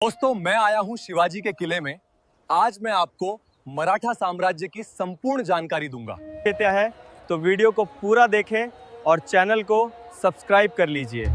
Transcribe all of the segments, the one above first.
दोस्तों, मैं आया हूं शिवाजी के किले में। आज मैं आपको मराठा साम्राज्य की संपूर्ण जानकारी दूंगा। देता है तो वीडियो को पूरा देखें और चैनल को सब्सक्राइब कर लीजिए।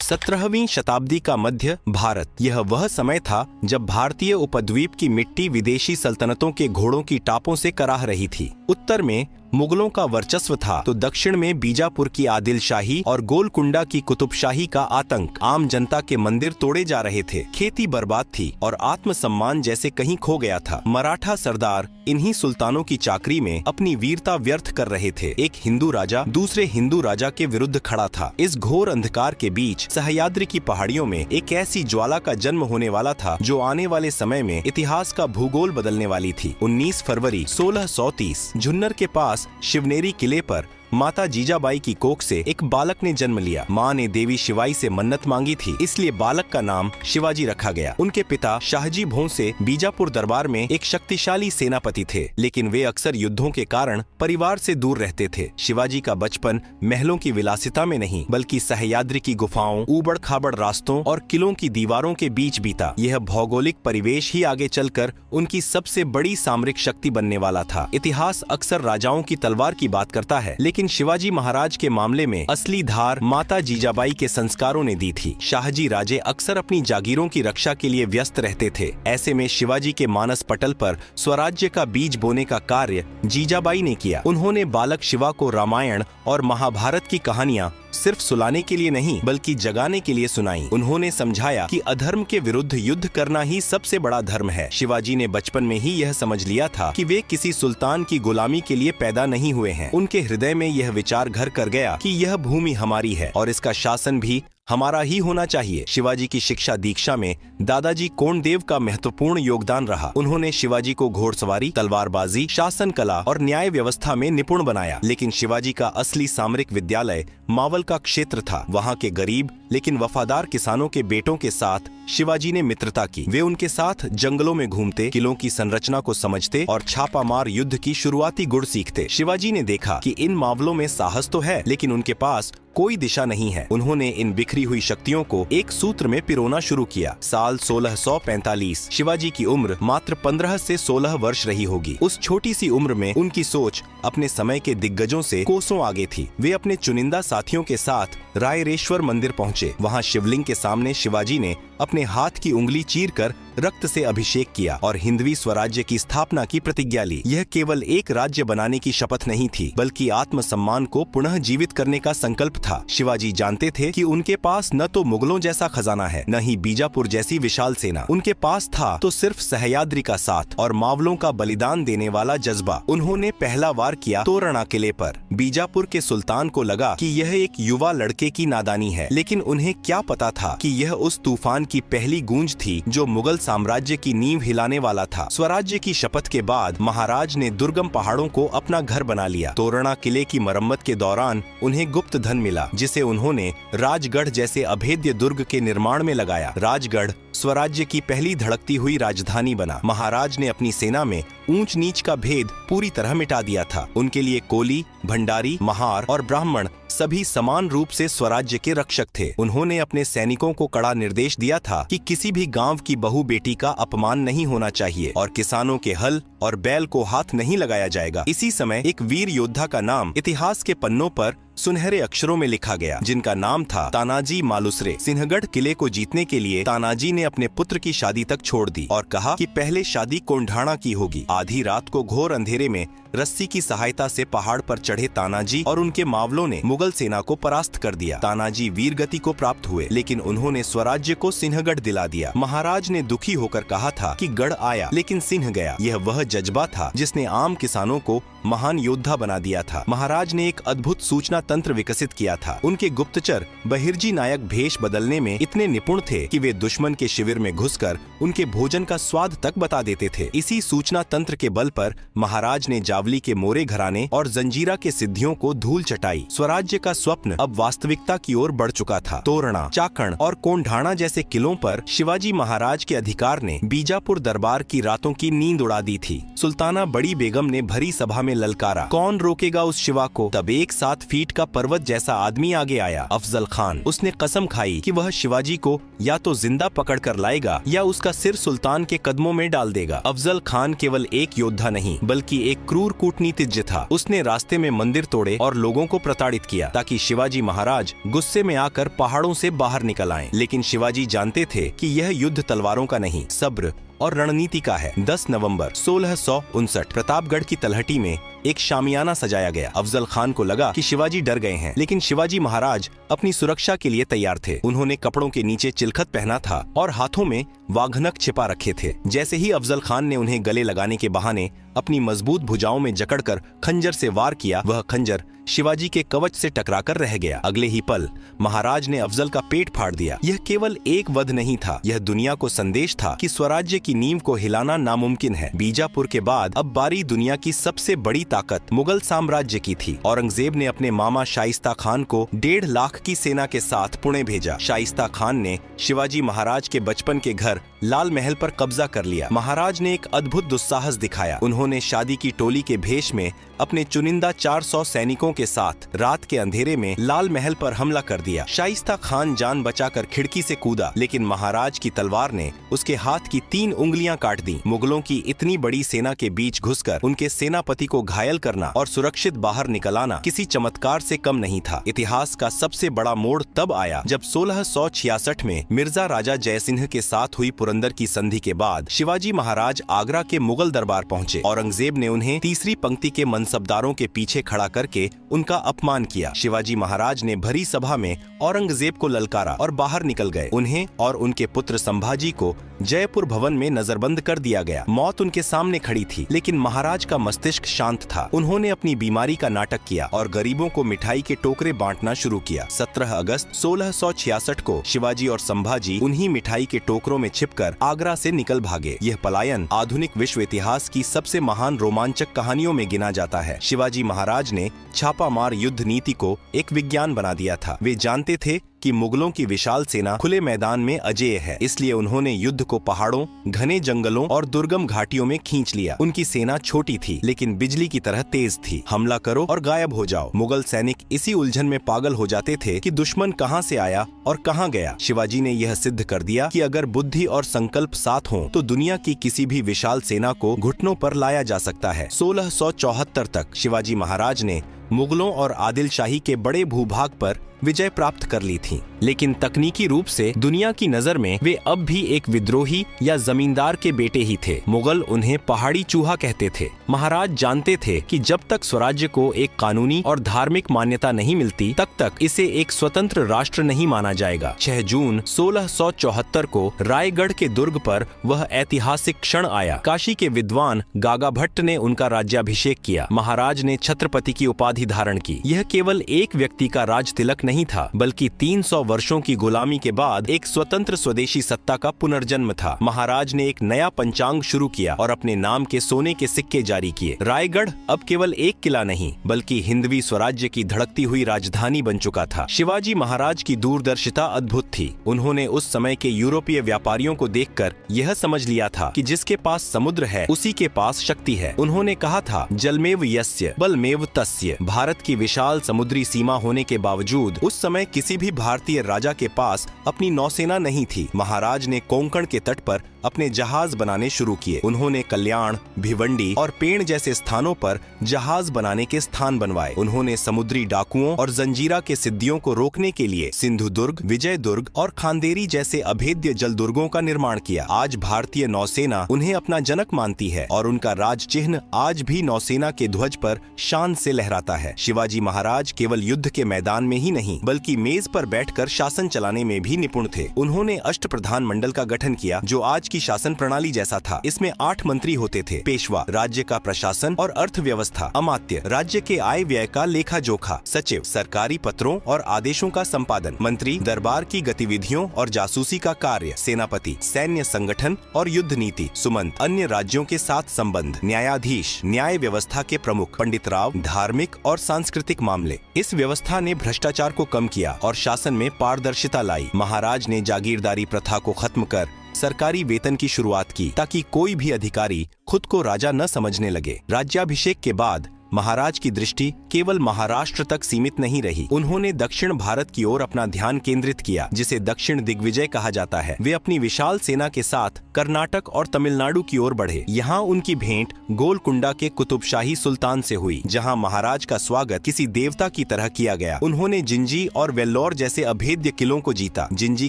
17वीं शताब्दी का मध्य भारत, यह वह समय था जब भारतीय उपद्वीप की मिट्टी विदेशी सल्तनतों के घोड़ों की टापों से कराह रही थी। उत्तर में मुगलों का वर्चस्व था तो दक्षिण में बीजापुर की आदिलशाही और गोलकुंडा की कुतुबशाही का आतंक। आम जनता के मंदिर तोड़े जा रहे थे, खेती बर्बाद थी और आत्मसम्मान जैसे कहीं खो गया था। मराठा सरदार इन्हीं सुल्तानों की चाकरी में अपनी वीरता व्यर्थ कर रहे थे। एक हिंदू राजा दूसरे हिंदू राजा के विरुद्ध खड़ा था। इस घोर अंधकार के बीच सह्याद्री की पहाड़ियों में एक ऐसी ज्वाला का जन्म होने वाला था जो आने वाले समय में इतिहास का भूगोल बदलने वाली थी। 19 फरवरी 1630 झुन्नर के पास शिवनेरी किले पर माता जीजाबाई की कोख से एक बालक ने जन्म लिया। माँ ने देवी शिवाई से मन्नत मांगी थी, इसलिए बालक का नाम शिवाजी रखा गया। उनके पिता शाहजी भोंसले बीजापुर दरबार में एक शक्तिशाली सेनापति थे, लेकिन वे अक्सर युद्धों के कारण परिवार से दूर रहते थे। शिवाजी का बचपन महलों की विलासिता में नहीं बल्कि सह्याद्री की गुफाओं, ऊबड़ खाबड़ रास्तों और किलों की दीवारों के बीच बीता। यह भौगोलिक परिवेश ही आगे चलकर उनकी सबसे बड़ी सामरिक शक्ति बनने वाला था। इतिहास अक्सर राजाओं की तलवार की बात करता है, लेकिन शिवाजी महाराज के मामले में असली धार माता जीजाबाई के संस्कारों ने दी थी। शाहजी राजे अक्सर अपनी जागीरों की रक्षा के लिए व्यस्त रहते थे। ऐसे में शिवाजी के मानस पटल पर स्वराज्य का बीज बोने का कार्य जीजाबाई ने किया। उन्होंने बालक शिवा को रामायण और महाभारत की कहानियां सिर्फ सुलाने के लिए नहीं बल्कि जगाने के लिए सुनाई। उन्होंने समझाया कि अधर्म के विरुद्ध युद्ध करना ही सबसे बड़ा धर्म है। शिवाजी ने बचपन में ही यह समझ लिया था कि वे किसी सुल्तान की गुलामी के लिए पैदा नहीं हुए हैं। उनके हृदय में यह विचार घर कर गया कि यह भूमि हमारी है और इसका शासन भी हमारा ही होना चाहिए। शिवाजी की शिक्षा दीक्षा में दादाजी कोंडदेव का महत्वपूर्ण योगदान रहा। उन्होंने शिवाजी को घोड़सवारी, तलवारबाजी, शासन कला और न्याय व्यवस्था में निपुण बनाया। लेकिन शिवाजी का असली सामरिक विद्यालय मावल का क्षेत्र था। वहाँ के गरीब लेकिन वफादार किसानों के बेटों के साथ शिवाजी ने मित्रता की। वे उनके साथ जंगलों में घूमते, किलों की संरचना को समझते और छापामार युद्ध की शुरुआती गुण सीखते। शिवाजी ने देखा कि इन मावलों में साहस तो है, लेकिन उनके पास कोई दिशा नहीं है। उन्होंने इन बिखरी हुई शक्तियों को एक सूत्र में पिरोना शुरू किया। साल 1645। शिवाजी की उम्र मात्र 15 से 16 वर्ष रही होगी। उस छोटी सी उम्र में उनकी सोच अपने समय के दिग्गजों से कोसों आगे थी। वे अपने चुनिंदा साथियों के साथ रायरेश्वर मंदिर पहुंचे। वहां शिवलिंग के सामने शिवाजी ने अपने हाथ की उंगली चीरकर रक्त से अभिषेक किया और हिंदवी स्वराज्य की स्थापना की प्रतिज्ञा ली। यह केवल एक राज्य बनाने की शपथ नहीं थी बल्कि आत्मसम्मान को पुनः जीवित करने का संकल्प था। शिवाजी जानते थे कि उनके पास न तो मुगलों जैसा खजाना है, न ही बीजापुर जैसी विशाल सेना। उनके पास था तो सिर्फ सह्याद्री का साथ और मावलों का बलिदान देने वाला जज्बा। उन्होंने पहला वार किया तोरणा किले पर। बीजापुर के सुल्तान को लगा कि यह एक युवा लड़के की नादानी है, लेकिन उन्हें क्या पता था कि यह उस तूफान की पहली गूंज थी जो मुगल साम्राज्य की नींव हिलाने वाला था। स्वराज्य की शपथ के बाद महाराज ने दुर्गम पहाड़ों को अपना घर बना लिया। तोरणा किले की मरम्मत के दौरान उन्हें गुप्त धन मिला, जिसे उन्होंने राजगढ़ जैसे अभेद्य दुर्ग के निर्माण में लगाया। राजगढ़ स्वराज्य की पहली धड़कती हुई राजधानी बना। महाराज ने अपनी सेना में ऊंच नीच का भेद पूरी तरह मिटा दिया था। उनके लिए कोली, भंडारी, महार और ब्राह्मण सभी समान रूप से स्वराज्य के रक्षक थे। उन्होंने अपने सैनिकों को कड़ा निर्देश दिया था कि किसी भी गांव की बहू बेटी का अपमान नहीं होना चाहिए और किसानों के हल और बैल को हाथ नहीं लगाया जाएगा। इसी समय एक वीर योद्धा का नाम इतिहास के पन्नों पर सुनहरे अक्षरों में लिखा गया, जिनका नाम था तानाजी मालुसरे। सिंहगढ़ किले को जीतने के लिए तानाजी ने अपने पुत्र की शादी तक छोड़ दी और कहा कि पहले शादी कोंढाणा की होगी। आधी रात को घोर अंधेरे में रस्सी की सहायता से पहाड़ पर चढ़े तानाजी और उनके मावलों ने मुगल सेना को परास्त कर दिया। तानाजी वीर गति को प्राप्त हुए, लेकिन उन्होंने स्वराज्य को सिंहगढ़ दिला दिया। महाराज ने दुखी होकर कहा था कि गढ़ आया लेकिन सिंह गया। यह वह जज्बा था जिसने आम किसानों को महान योद्धा बना दिया था। महाराज ने एक अद्भुत सूचना तंत्र विकसित किया था। उनके गुप्तचर बहिर्जी नायक भेष बदलने में इतने निपुण थे कि वे दुश्मन के शिविर में घुसकर उनके भोजन का स्वाद तक बता देते थे। इसी सूचना तंत्र के बल पर महाराज ने जावली के मोरे घराने और जंजीरा के सिद्धियों को धूल चटाई। स्वराज्य का स्वप्न अब वास्तविकता की ओर बढ़ चुका था। तोरणा, चाकण और कोंढाणा जैसे किलों पर शिवाजी महाराज के अधिकार ने बीजापुर दरबार की रातों की नींद उड़ा दी थी। सुल्ताना बड़ी बेगम ने भरी सभा में ललकारा, कौन रोकेगा उस शिवा को। तब एक साथ फीट का पर्वत जैसा आदमी आगे आया, अफजल खान। उसने कसम खाई कि वह शिवाजी को या तो जिंदा पकड़ कर लाएगा या उसका सिर सुल्तान के कदमों में डाल देगा। अफजल खान केवल एक योद्धा नहीं बल्कि एक क्रूर कूटनीतिज्ञ था। उसने रास्ते में मंदिर तोड़े और लोगों को प्रताड़ित किया ताकि शिवाजी महाराज गुस्से में आकर पहाड़ों से बाहर निकल आएं। लेकिन शिवाजी जानते थे कि यह युद्ध तलवारों का नहीं, सब्र और रणनीति का है। 10 नवंबर 1659 प्रतापगढ़ की तलहटी में एक शामियाना सजाया गया। अफजल खान को लगा कि शिवाजी डर गए हैं, लेकिन शिवाजी महाराज अपनी सुरक्षा के लिए तैयार थे। उन्होंने कपड़ों के नीचे चिलखत पहना था और हाथों में वाघनक छिपा रखे थे। जैसे ही अफजल खान ने उन्हें गले लगाने के बहाने अपनी मजबूत भुजाओं में जकड़कर खंजर से वार किया, वह खंजर शिवाजी के कवच से टकराकर रह गया। अगले ही पल महाराज ने अफजल का पेट फाड़ दिया। यह केवल एक वध नहीं था, यह दुनिया को संदेश था कि स्वराज्य की नींव को हिलाना नामुमकिन है। बीजापुर के बाद अब बारी दुनिया की सबसे बड़ी ताकत मुगल साम्राज्य की थी। औरंगजेब ने अपने मामा शाइस्ता खान को 1.5 लाख की सेना के साथ पुणे भेजा। शाइस्ता खान ने शिवाजी महाराज के बचपन के घर लाल महल पर कब्जा कर लिया। महाराज ने एक अद्भुत दुस्साहस दिखाया। उन्होंने शादी की टोली के भेष में अपने चुनिंदा 400 सैनिकों के साथ रात के अंधेरे में लाल महल पर हमला कर दिया। शाइस्ता खान जान बचाकर खिड़की से कूदा, लेकिन महाराज की तलवार ने उसके हाथ की 3 उंगलियां काट दी। मुगलों की इतनी बड़ी सेना के बीच घुसकर उनके सेनापति को घायल करना और सुरक्षित बाहर निकल आना किसी चमत्कार से कम नहीं था। इतिहास का सबसे बड़ा मोड़ तब आया जब 1666 में मिर्जा राजा जयसिंह के साथ हुई पुरंदर की संधि के बाद शिवाजी महाराज आगरा के मुगल दरबार पहुंचे। औरंगजेब ने उन्हें तीसरी पंक्ति के मनसबदारों के पीछे खड़ा करके उनका अपमान किया। शिवाजी महाराज ने भरी सभा में औरंगजेब को ललकारा और बाहर निकल गए। उन्हें और उनके पुत्र संभाजी को जयपुर भवन में नजरबंद कर दिया गया। मौत उनके सामने खड़ी थी, लेकिन महाराज का मस्तिष्क शांत था। उन्होंने अपनी बीमारी का नाटक किया और गरीबों को मिठाई के टोकरे बांटना शुरू किया। 17 अगस्त 1666 को शिवाजी और संभाजी उन्हीं मिठाई के टोकरों में छिपकर आगरा से निकल भागे। यह पलायन आधुनिक विश्व इतिहास की सबसे महान रोमांचक कहानियों में गिना जाता है। शिवाजी महाराज ने छापामार युद्ध नीति को एक विज्ञान बना दिया था। वे जानते थे कि मुगलों की विशाल सेना खुले मैदान में अजेय है, इसलिए उन्होंने युद्ध को पहाड़ों, घने जंगलों और दुर्गम घाटियों में खींच लिया। उनकी सेना छोटी थी, लेकिन बिजली की तरह तेज थी। हमला करो और गायब हो जाओ। मुगल सैनिक इसी उलझन में पागल हो जाते थे कि दुश्मन कहां से आया और कहां गया। शिवाजी ने यह सिद्ध कर दिया कि अगर बुद्धि और संकल्प साथ हों, तो दुनिया की किसी भी विशाल सेना को घुटनों पर लाया जा सकता है। 1674 तक शिवाजी महाराज ने मुगलों और आदिल शाही के बड़े भूभाग पर विजय प्राप्त कर ली थी, लेकिन तकनीकी रूप से दुनिया की नजर में वे अब भी एक विद्रोही या जमींदार के बेटे ही थे। मुगल उन्हें पहाड़ी चूहा कहते थे। महाराज जानते थे कि जब तक स्वराज्य को एक कानूनी और धार्मिक मान्यता नहीं मिलती, तब तक इसे एक स्वतंत्र राष्ट्र नहीं माना जाएगा। 6 जून 1674 को रायगढ़ के दुर्ग पर वह ऐतिहासिक क्षण आया। काशी के विद्वान गागा भट्ट ने उनका राज्याभिषेक किया। महाराज ने छत्रपति की उपाधि धारण की। यह केवल एक व्यक्ति का राज तिलक नहीं था, बल्कि 300 वर्षों की गुलामी के बाद एक स्वतंत्र स्वदेशी सत्ता का पुनर्जन्म था। महाराज ने एक नया पंचांग शुरू किया और अपने नाम के सोने के सिक्के जारी किए। रायगढ़ अब केवल एक किला नहीं, बल्कि हिंदवी स्वराज्य की धड़कती हुई राजधानी बन चुका था। शिवाजी महाराज की दूरदर्शिता अद्भुत थी। उन्होंने उस समय के यूरोपीय व्यापारियों को देखकर यह समझ लिया था कि जिसके पास समुद्र है, उसी के पास शक्ति है। उन्होंने कहा था, जलमेव यस्य बलमेव तस्य। भारत की विशाल समुद्री सीमा होने के बावजूद उस समय किसी भी भारतीय राजा के पास अपनी नौसेना नहीं थी। महाराज ने कोंकण के तट पर अपने जहाज बनाने शुरू किए। उन्होंने कल्याण, भिवंडी और पेण जैसे स्थानों पर जहाज बनाने के स्थान बनवाए। उन्होंने समुद्री डाकुओं और जंजीरा के सिद्धियों को रोकने के लिए सिंधुदुर्ग, विजयदुर्ग और खांदेरी जैसे अभेद्य जलदुर्गों का निर्माण किया। आज भारतीय नौसेना उन्हें अपना जनक मानती है और उनका राज चिन्ह आज भी नौसेना के ध्वज पर शान से लहराता है। शिवाजी महाराज केवल युद्ध के मैदान में ही नहीं, बल्कि मेज पर बैठकर शासन चलाने में भी निपुण थे। उन्होंने अष्टप्रधान मंडल का गठन किया, जो आज की शासन प्रणाली जैसा था। इसमें 8 मंत्री होते थे। पेशवा राज्य का प्रशासन और अर्थव्यवस्था, अमात्य राज्य के आय व्यय का लेखा जोखा, सचिव सरकारी पत्रों और आदेशों का संपादन, मंत्री दरबार की गतिविधियों और जासूसी का कार्य, सेनापति सैन्य संगठन और युद्ध नीति, सुमंत अन्य राज्यों के साथ संबंध, न्यायाधीश न्याय व्यवस्था के प्रमुख, पंडित राव धार्मिक और सांस्कृतिक मामले। इस व्यवस्था ने भ्रष्टाचार को कम किया और शासन में पारदर्शिता लाई। महाराज ने जागीरदारी प्रथा को खत्म कर सरकारी वेतन की शुरुआत की, ताकि कोई भी अधिकारी खुद को राजा न समझने लगे। राज्याभिषेक के बाद महाराज की दृष्टि केवल महाराष्ट्र तक सीमित नहीं रही। उन्होंने दक्षिण भारत की ओर अपना ध्यान केंद्रित किया, जिसे दक्षिण दिग्विजय कहा जाता है। वे अपनी विशाल सेना के साथ कर्नाटक और तमिलनाडु की ओर बढ़े। यहाँ उनकी भेंट गोलकुंडा के कुतुबशाही सुल्तान से हुई, जहाँ महाराज का स्वागत किसी देवता की तरह किया गया। उन्होंने जिंजी और वेल्लोर जैसे अभेद्य किलों को जीता। जिंजी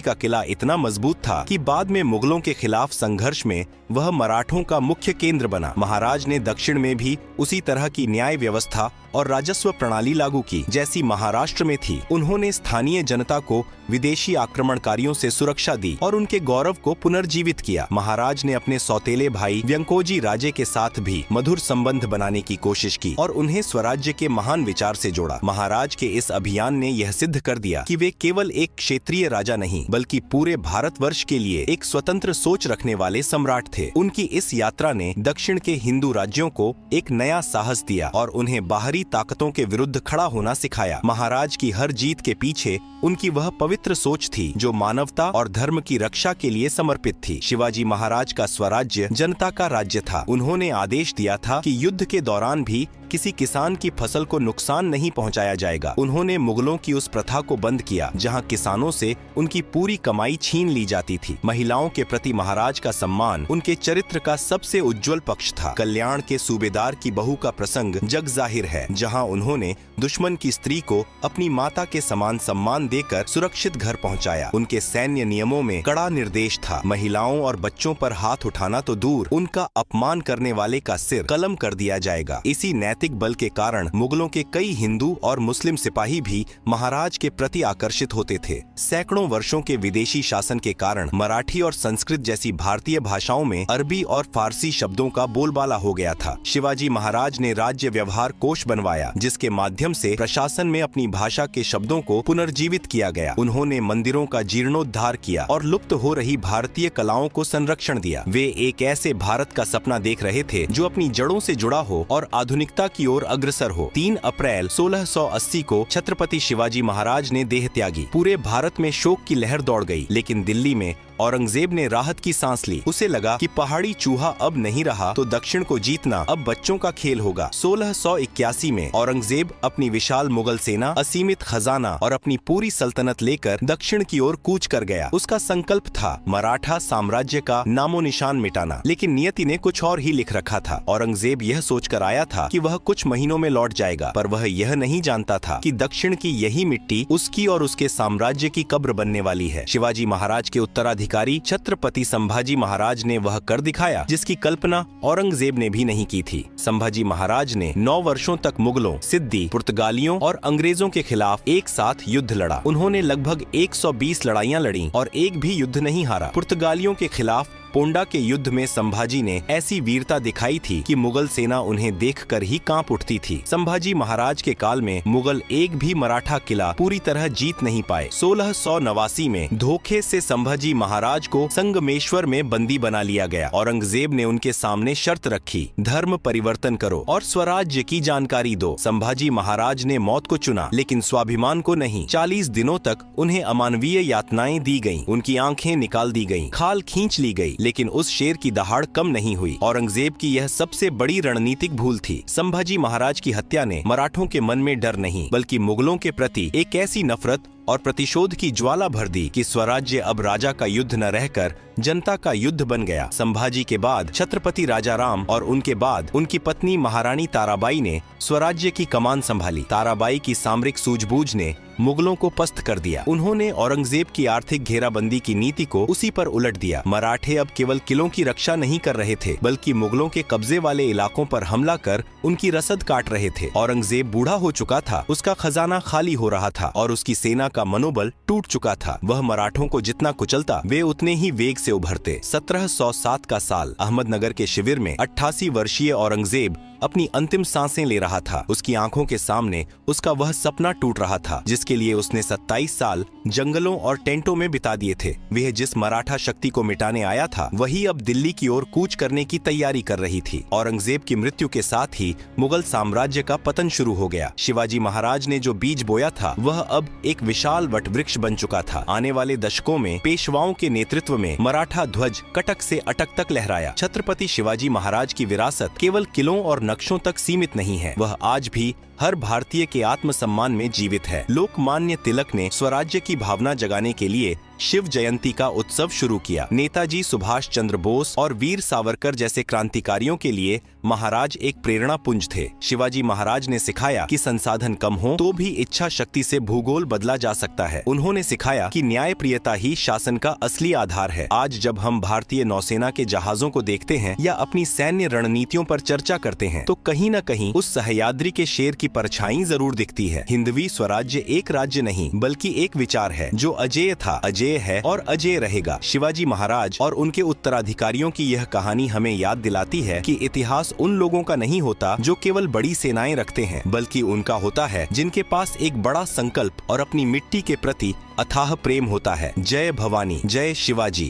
का किला इतना मजबूत था कि बाद में मुगलों के खिलाफ संघर्ष में वह मराठों का मुख्य केंद्र बना। महाराज ने दक्षिण में भी उसी तरह की न्याय व्यवस्था और राजस्व प्रणाली लागू की जैसी महाराष्ट्र में थी। उन्होंने स्थानीय जनता को विदेशी आक्रमणकारियों से सुरक्षा दी और उनके गौरव को पुनर्जीवित किया। महाराज ने अपने सौतेले भाई व्यंकोजी राजे के साथ भी मधुर संबंध बनाने की कोशिश की और उन्हें स्वराज्य के महान विचार से जोड़ा। महाराज के इस अभियान ने यह सिद्ध कर दिया कि वे केवल एक क्षेत्रीय राजा नहीं, बल्कि पूरे भारतवर्ष के लिए एक स्वतंत्र सोच रखने वाले सम्राट थे। उनकी इस यात्रा ने दक्षिण के हिंदू राज्यों को एक नया साहस दिया और उन्हें बाहरी ताकतों के विरुद्ध खड़ा होना सिखाया। महाराज की हर जीत के पीछे उनकी वह पवित्र सोच थी जो मानवता और धर्म की रक्षा के लिए समर्पित थी। शिवाजी महाराज का स्वराज्य जनता का राज्य था। उन्होंने आदेश दिया था कि युद्ध के दौरान भी किसी किसान की फसल को नुकसान नहीं पहुंचाया जाएगा। उन्होंने मुगलों की उस प्रथा को बंद किया जहां किसानों से उनकी पूरी कमाई छीन ली जाती थी। महिलाओं के प्रति महाराज का सम्मान उनके चरित्र का सबसे उज्जवल पक्ष था। कल्याण के सूबेदार की बहू का प्रसंग जग जाहिर है, जहां उन्होंने दुश्मन की स्त्री को अपनी माता के समान सम्मान देकर सुरक्षित घर पहुंचाया। उनके सैन्य नियमों में कड़ा निर्देश था। महिलाओं और बच्चों पर हाथ उठाना तो दूर, उनका अपमान करने वाले का सिर कलम कर दिया जाएगा। इसी नैतिक बल के कारण मुगलों के कई हिंदू और मुस्लिम सिपाही भी महाराज के प्रति आकर्षित होते थे। सैकड़ों वर्षों के विदेशी शासन के कारण मराठी और संस्कृत जैसी भारतीय भाषाओं में अरबी और फारसी शब्दों का बोलबाला हो गया था। शिवाजी महाराज ने राज्य व्यवहार कोश बनवाया, जिसके माध्यम से प्रशासन में अपनी भाषा के शब्दों को पुनर्जीवित किया गया। उन्होंने मंदिरों का जीर्णोद्धार किया और लुप्त हो रही भारतीय कलाओं को संरक्षण दिया। वे एक ऐसे भारत का सपना देख रहे थे जो अपनी जड़ों से जुड़ा हो और आधुनिकता की ओर अग्रसर हो। 3 अप्रैल 1680 को छत्रपति शिवाजी महाराज ने देह त्यागी। पूरे भारत में शोक की लहर दौड़ गई, लेकिन दिल्ली में औरंगजेब ने राहत की सांस ली। उसे लगा कि पहाड़ी चूहा अब नहीं रहा तो दक्षिण को जीतना अब बच्चों का खेल होगा। 1681 में औरंगजेब अपनी विशाल मुगल सेना, असीमित खजाना और अपनी पूरी सल्तनत लेकर दक्षिण की ओर कूच कर गया। उसका संकल्प था मराठा साम्राज्य का नामो निशान मिटाना, लेकिन नियति ने कुछ और ही लिख रखा था। औरंगजेब यह सोचकर आया था कि वह कुछ महीनों में लौट जाएगा, पर वह यह नहीं जानता था कि दक्षिण की यही मिट्टी उसकी और उसके साम्राज्य की कब्र बनने वाली है। शिवाजी महाराज के उत्तराधिकारी छत्रपति संभाजी महाराज ने वह कर दिखाया जिसकी कल्पना औरंगजेब ने भी नहीं की थी। संभाजी महाराज ने 9 वर्षों तक मुगलों, सिद्दी, पुर्तगालियों और अंग्रेजों के खिलाफ एक साथ युद्ध लड़ा। उन्होंने लगभग 120 लड़ाइयां लड़ी और एक भी युद्ध नहीं हारा। पुर्तगालियों के खिलाफ पोंडा के युद्ध में संभाजी ने ऐसी वीरता दिखाई थी कि मुगल सेना उन्हें देखकर ही कांप उठती थी। संभाजी महाराज के काल में मुगल एक भी मराठा किला पूरी तरह जीत नहीं पाए। 1689 में धोखे से संभाजी महाराज को संगमेश्वर में बंदी बना लिया गया। औरंगजेब ने उनके सामने शर्त रखी, धर्म परिवर्तन करो और स्वराज्य की जानकारी दो। संभाजी महाराज ने मौत को चुना, लेकिन स्वाभिमान को नहीं। 40 दिनों तक उन्हें अमानवीय यातनाएं दी गईं, उनकी आंखें निकाल दी गईं, खाल खींच ली गई, लेकिन उस शेर की दहाड़ कम नहीं हुई। औरंगजेब की यह सबसे बड़ी रणनीतिक भूल थी। संभाजी महाराज की हत्या ने मराठों के मन में डर नहीं, बल्कि मुगलों के प्रति एक ऐसी नफरत और प्रतिशोध की ज्वाला भर दी कि स्वराज्य अब राजा का युद्ध न रहकर जनता का युद्ध बन गया। संभाजी के बाद छत्रपति राजाराम और उनके बाद उनकी पत्नी महारानी ताराबाई ने स्वराज्य की कमान संभाली। ताराबाई की सामरिक सूझबूझ ने मुगलों को पस्त कर दिया। उन्होंने औरंगजेब की आर्थिक घेराबंदी की नीति को उसी पर उलट दिया। मराठे अब केवल किलों की रक्षा नहीं कर रहे थे, बल्कि मुगलों के कब्जे वाले इलाकों पर हमला कर उनकी रसद काट रहे थे। औरंगजेब बूढ़ा हो चुका था, उसका खजाना खाली हो रहा था और उसकी सेना का मनोबल टूट चुका था। वह मराठों को जितना कुचलता, वे उतने ही वेग से उभरते। 1707 का साल, अहमदनगर के शिविर में 88 वर्षीय औरंगजेब अपनी अंतिम सांसें ले रहा था। उसकी आंखों के सामने उसका वह सपना टूट रहा था जिसके लिए उसने 27 साल जंगलों और टेंटों में बिता दिए थे। वह जिस मराठा शक्ति को मिटाने आया था, वही अब दिल्ली की ओर कूच करने की तैयारी कर रही थी। औरंगजेब की मृत्यु के साथ ही मुगल साम्राज्य का पतन शुरू हो गया। शिवाजी महाराज ने जो बीज बोया था, वह अब एक विशाल वटवृक्ष बन चुका था। आने वाले दशकों में पेशवाओं के नेतृत्व में मराठा ध्वज कटक से अटक तक लहराया। छत्रपति शिवाजी महाराज की विरासत केवल किलों और नक्शों तक सीमित नहीं है, वह आज भी हर भारतीय के आत्मसम्मान में जीवित है। लोकमान्य तिलक ने स्वराज्य की भावना जगाने के लिए शिव जयंती का उत्सव शुरू किया। नेताजी सुभाष चंद्र बोस और वीर सावरकर जैसे क्रांतिकारियों के लिए महाराज एक प्रेरणा पुंज थे। शिवाजी महाराज ने सिखाया कि संसाधन कम हो तो भी इच्छा शक्ति से भूगोल बदला जा सकता है। उन्होंने सिखाया कि न्यायप्रियता ही शासन का असली आधार है। आज जब हम भारतीय नौसेना के जहाजों को देखते हैं या अपनी सैन्य रणनीतियों पर चर्चा करते हैं तो कहीं न कहीं उस सह्याद्री के शेर की परछाई जरूर दिखती है। हिंदवी स्वराज्य एक राज्य नहीं बल्कि एक विचार है जो अजेय था, अजेय है और अजेय रहेगा। शिवाजी महाराज और उनके उत्तराधिकारियों की यह कहानी हमें याद दिलाती है कि इतिहास उन लोगों का नहीं होता जो केवल बड़ी सेनाएं रखते हैं, बल्कि उनका होता है जिनके पास एक बड़ा संकल्प और अपनी मिट्टी के प्रति अथाह प्रेम होता है। जय भवानी, जय शिवाजी।